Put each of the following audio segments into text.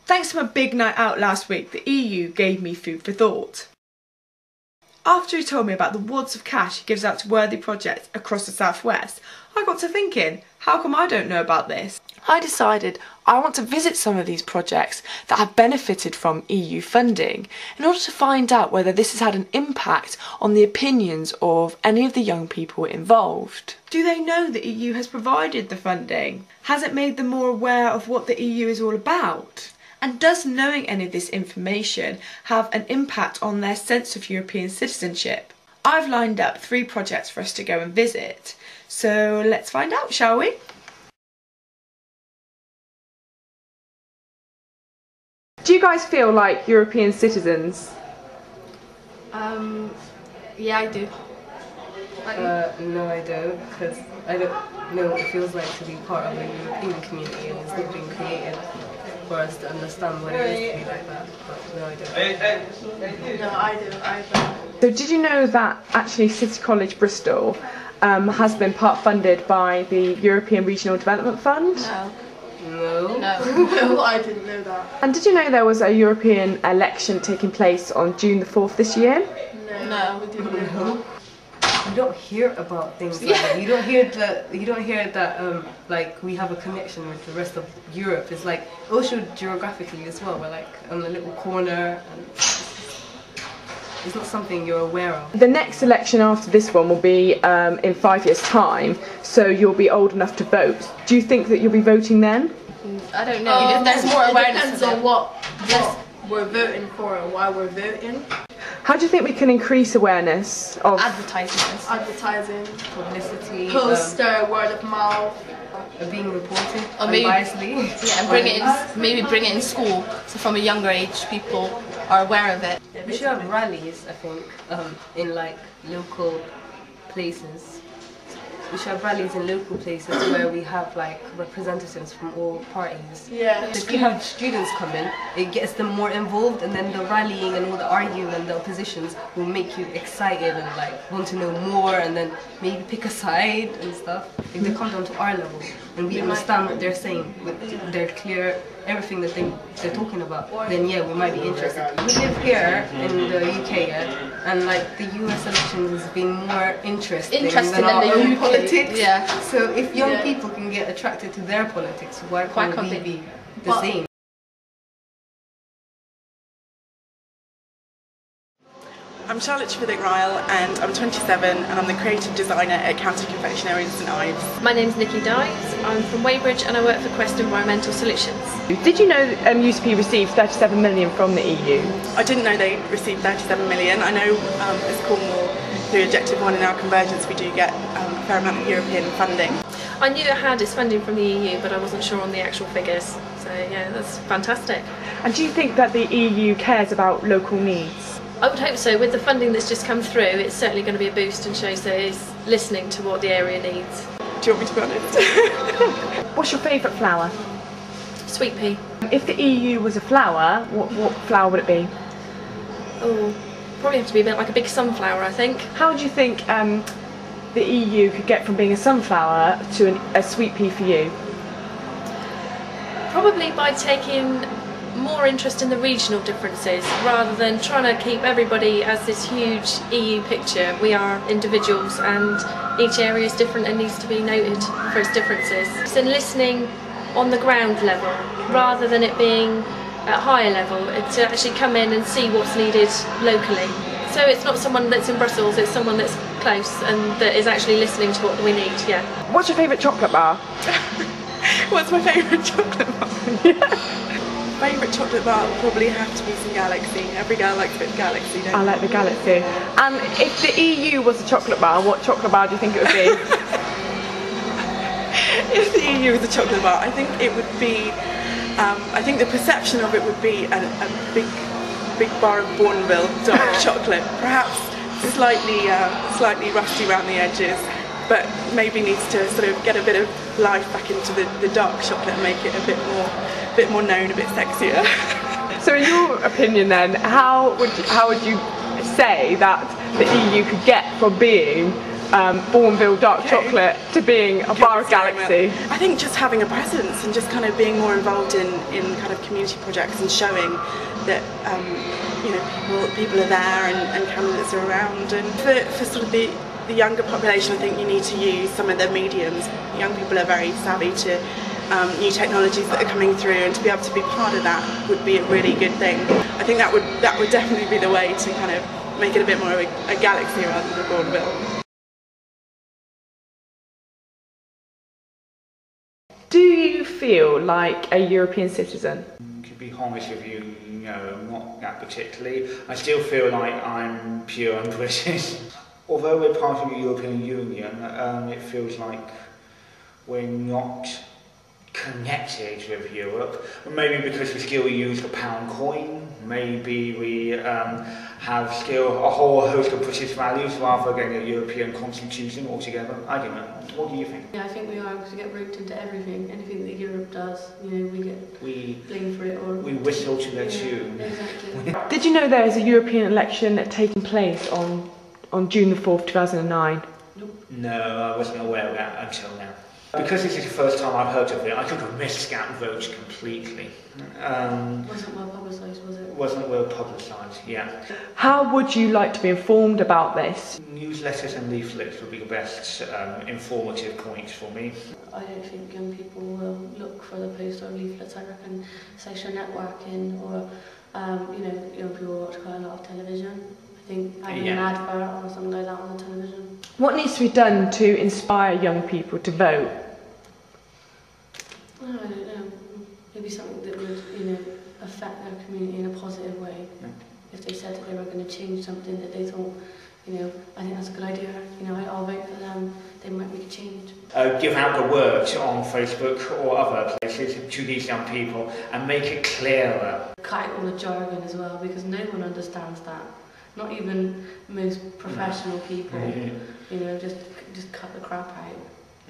Thanks to my big night out last week, the EU gave me food for thought. After he told me about the wads of cash he gives out to worthy projects across the southwest, I got to thinking, how come I don't know about this? I decided I want to visit some of these projects that have benefited from EU funding in order to find out whether this has had an impact on the opinions of any of the young people involved. Do they know the EU has provided the funding? Has it made them more aware of what the EU is all about? And does knowing any of this information have an impact on their sense of European citizenship? I've lined up 3 projects for us to go and visit, so let's find out, shall we? Do you guys feel like European citizens? Yeah, I do. No, I don't, because I don't know what it feels like to be part of a European community, and it's not been created for us to understand what it is to be like that. But no, I don't. No, I do. So did you know that actually City College Bristol has been part funded by the European Regional Development Fund? No. No. No, I didn't know that. And did you know there was a European election taking place on June the 4th this year? No, we didn't know. You don't hear about things like that. You don't hear that like we have a connection with the rest of Europe. It's like also geographically as well. We're like on a little corner, and it's not something you're aware of. The next election after this one will be in 5 years' time, so you'll be old enough to vote. Do you think that you'll be voting then? I don't know. If there's more awareness, it depends on what we're voting for and why we're voting. How do you think we can increase awareness of Advertising, publicity, poster, word of mouth, being reported unbiasedly? Yeah, and maybe bring it in school, so from a younger age people are aware of it. We should have rallies, I think, in like local places. We should have rallies in local places where we have like representatives from all parties. Yeah. If you have students come in, it gets them more involved, and then the rallying and all the arguing and the oppositions will make you excited and like want to know more, and then maybe pick a side and stuff. If they come down to our level and we understand what they're saying, they're clear, everything that they're talking about, then yeah, we might be interested. We live here in the UK, and like the US elections has been more interesting than our own politics. Yeah. So if young people can get attracted to their politics, why can't we be the same? I'm Charlotte Ryle, and I'm 27 and I'm the creative designer at County Confectionery in St Ives. My name's Nikki Dives, I'm from Weybridge and I work for Quest Environmental Solutions. Did you know UCP received 37 million from the EU? I didn't know they received 37 million. I know as Cornwall, through Objective 1 in our convergence, we do get a fair amount of European funding. I knew it had its funding from the EU, but I wasn't sure on the actual figures. So yeah, that's fantastic. And do you think that the EU cares about local needs? I would hope so. With the funding that's just come through, it's certainly going to be a boost and shows that it's listening to what the area needs. Do you want me to be honest? What's your favourite flower? Sweet pea. If the EU was a flower, what flower would it be? Oh, probably have to be a bit like a big sunflower, I think. How do you think the EU could get from being a sunflower to a sweet pea for you? Probably by taking more interest in the regional differences rather than trying to keep everybody as this huge EU picture. We are individuals and each area is different and needs to be noted for its differences. So listening on the ground level rather than it being at higher level, to actually come in and see what's needed locally. So it's not someone that's in Brussels, it's someone that's close and that is actually listening to what we need, yeah. What's your favourite chocolate bar? What's my favourite chocolate bar? Favourite chocolate bar would probably have to be some Galaxy. Every girl likes a bit of Galaxy, don't I like the Galaxy. And if the EU was a chocolate bar, what chocolate bar do you think it would be? If the EU was a chocolate bar, I think it would be, I think the perception of it would be a big bar of Bourneville dark chocolate. Perhaps slightly rusty around the edges, but maybe needs to sort of get a bit of life back into the dark chocolate and make it a bit more known, a bit sexier. So in your opinion then, how would you say that the EU could get from being Bourneville dark chocolate to being a bar of Galaxy? I think just having a presence and just kind of being more involved in kind of community projects and showing that you know, people are there and candidates are around. And for sort of the younger population, I think you need to use some of the mediums. Young people are very savvy to new technologies that are coming through, and to be able to be part of that would be a really good thing. I think that would definitely be the way to kind of make it a bit more of a Galaxy rather than a Bourneville. Do you feel like a European citizen? To be honest with you, no, not that particularly. I still feel like I'm pure and British. Although we're part of the European Union, it feels like we're not connected with Europe. Maybe because we still use the pound coin, maybe we have still a whole host of British values rather than a European constitution altogether. I don't know. What do you think? Yeah, I think we are, because we get roped into everything. Anything that Europe does, you know, we blamed for it. Or we whistle to their tune. Exactly. Did you know there is a European election taking place on June the 4th, 2009? No, I wasn't aware of that until now. Because this is the first time I've heard of it, I could have missed that vote completely. Wasn't well publicised, was it? Wasn't well publicised, yeah. How would you like to be informed about this? Newsletters and leaflets would be the best informative points for me. I don't think young people will look for the post or leaflets. I reckon social networking, or you know, young people watch quite a lot of television. I think having an advert or something like that on the television. What needs to be done to inspire young people to vote? I don't know. Maybe something that would, you know, affect their community in a positive way. Yeah. If they said that they were going to change something that they thought, you know, I think that's a good idea. You know, I'll vote for them. They might make a change. Give out the word on Facebook or other places to these young people and make it clearer. Cut out all the jargon as well, because no one understands that. Not even most professional people. You know, just cut the crap out.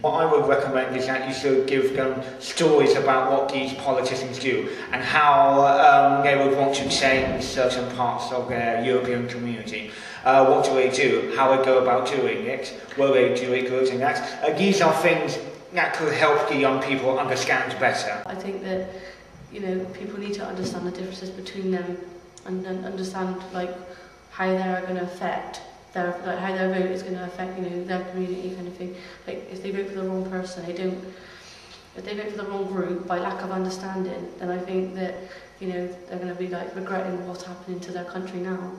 What I would recommend is that you should give them stories about what these politicians do and how they would want to change certain parts of their European community. What do they do? How they go about doing it? Will they do it good? And that these are things that could help the young people understand better. I think that, you know, people need to understand the differences between them and understand like how they're going to affect their, like how their vote is going to affect, you know, their community kind of thing. Like if they vote for the wrong person, if they vote for the wrong group by lack of understanding, then I think that, you know, they're going to be like regretting what's happening to their country now.